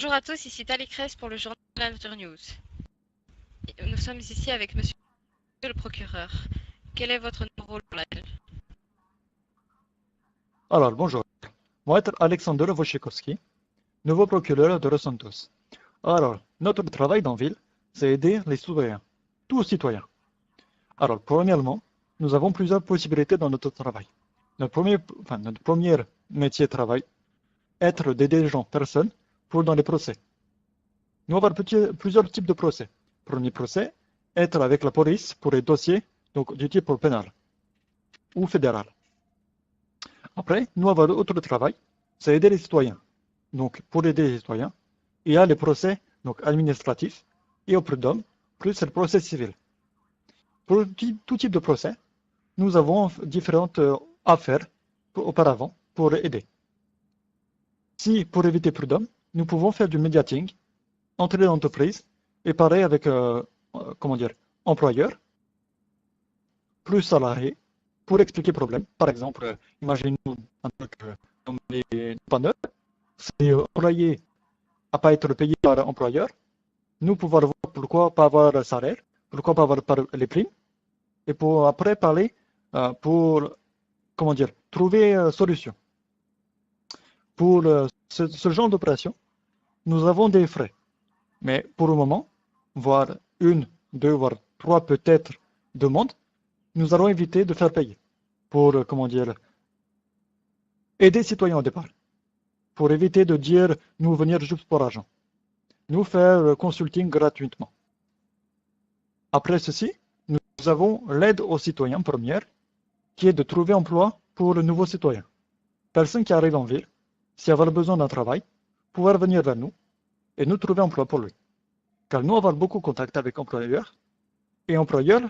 Bonjour à tous, ici Tali Kress pour le journal Internews. Nous sommes ici avec monsieur le procureur. Quel est votre rôle pour l'appel? Alors, bonjour. Moi, c'est Alexander Wojciechowski, nouveau procureur de Los Santos. Alors, notre travail dans la ville, c'est aider les citoyens, tous citoyens. Alors, premièrement, nous avons plusieurs possibilités dans notre travail. Notre premier métier de travail, être d'aider les gens, personnes, pour dans les procès. Nous avons plusieurs types de procès. Premier procès, être avec la police pour les dossiers donc, du type pénal ou fédéral. Après, nous avons autre travail, c'est aider les citoyens. Donc, pour aider les citoyens, il y a les procès donc, administratifs et au prud'homme, plus le procès civil. Pour tout type de procès, nous avons différentes affaires auparavant pour aider. Si, pour éviter prud'homme, nous pouvons faire du mediating entre les entreprises et pareil avec, employeurs, plus salariés, pour expliquer le problème. Par exemple, imaginez-nous un truc comme les panneurs. Si l'employé n'a pas été payé par l'employeur, nous pouvons voir pourquoi pas avoir le salaire, pourquoi pas avoir les primes, et pour après parler pour, trouver solution. Pour ce genre d'opération, nous avons des frais. Mais pour le moment, voire une, deux, voire trois peut-être demandes, nous allons éviter de faire payer pour, aider les citoyens au départ. Pour éviter de dire nous venir juste pour l'argent. Nous faire le consulting gratuitement. Après ceci, nous avons l'aide aux citoyens première, qui est de trouver emploi pour le nouveau citoyen. Personne qui arrive en ville, si elle a besoin d'un travail, pouvoir venir vers nous et nous trouver emploi pour lui. Car nous avons beaucoup de contact avec employeurs et employeurs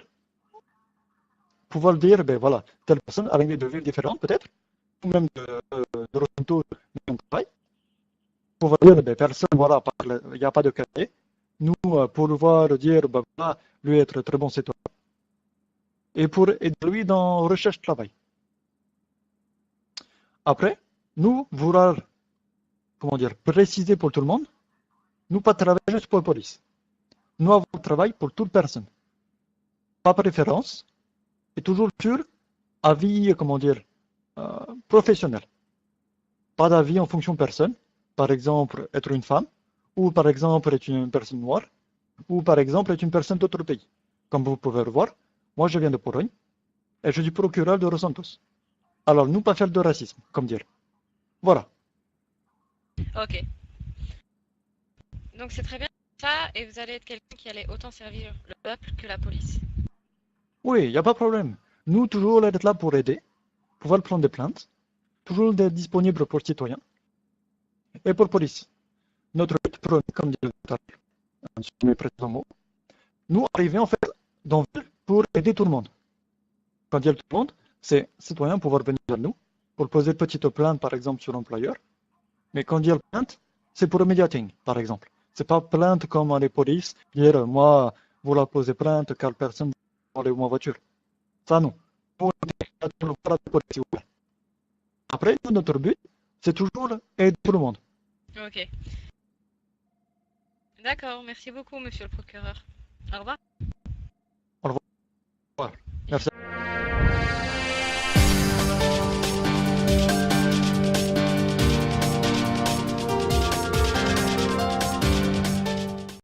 pouvoir dire, ben voilà, telle personne a une de villes différentes peut-être, ou même de retour de travail. Pouvoir dire, ben personne, voilà, il n'y a pas de cahier. Nous, pour pouvoir dire, ben voilà, lui être très bon citoyen. Et pour aider lui dans la recherche de travail. Après, nous vouloir, préciser pour tout le monde, nous pas travailler juste pour la police. Nous avons travail pour toute personne. Pas préférence, et toujours sur avis, professionnel. Pas d'avis en fonction de personne. Par exemple, être une femme, ou par exemple, être une personne noire, ou par exemple, être une personne d'autre pays. Comme vous pouvez le voir, moi je viens de Pologne, et je suis procureur de Los Santos. Alors, nous pas faire de racisme, comme dire. Voilà. Ok. Donc c'est très bien ça, et vous allez être quelqu'un qui allait autant servir le peuple que la police. Oui, il n'y a pas de problème. Nous, toujours être là pour aider, pouvoir prendre des plaintes, toujours être disponible pour citoyens et pour police. Notre but premier, comme dit le sur mes précédents mots, nous arrivons en fait dans ville pour aider tout le monde. Quand il y a tout le monde, c'est citoyens pouvoir venir vers nous pour poser une petite plainte, par exemple, sur l'employeur. Mais quand il y a plainte, c'est pour le mediating, par exemple. C'est pas plainte comme les polices, dire moi, vous la posez plainte car personne ne va aller ma voiture. Ça, non. Après, notre but, c'est toujours aider tout le monde. Ok. D'accord, merci beaucoup, monsieur le procureur. Au revoir.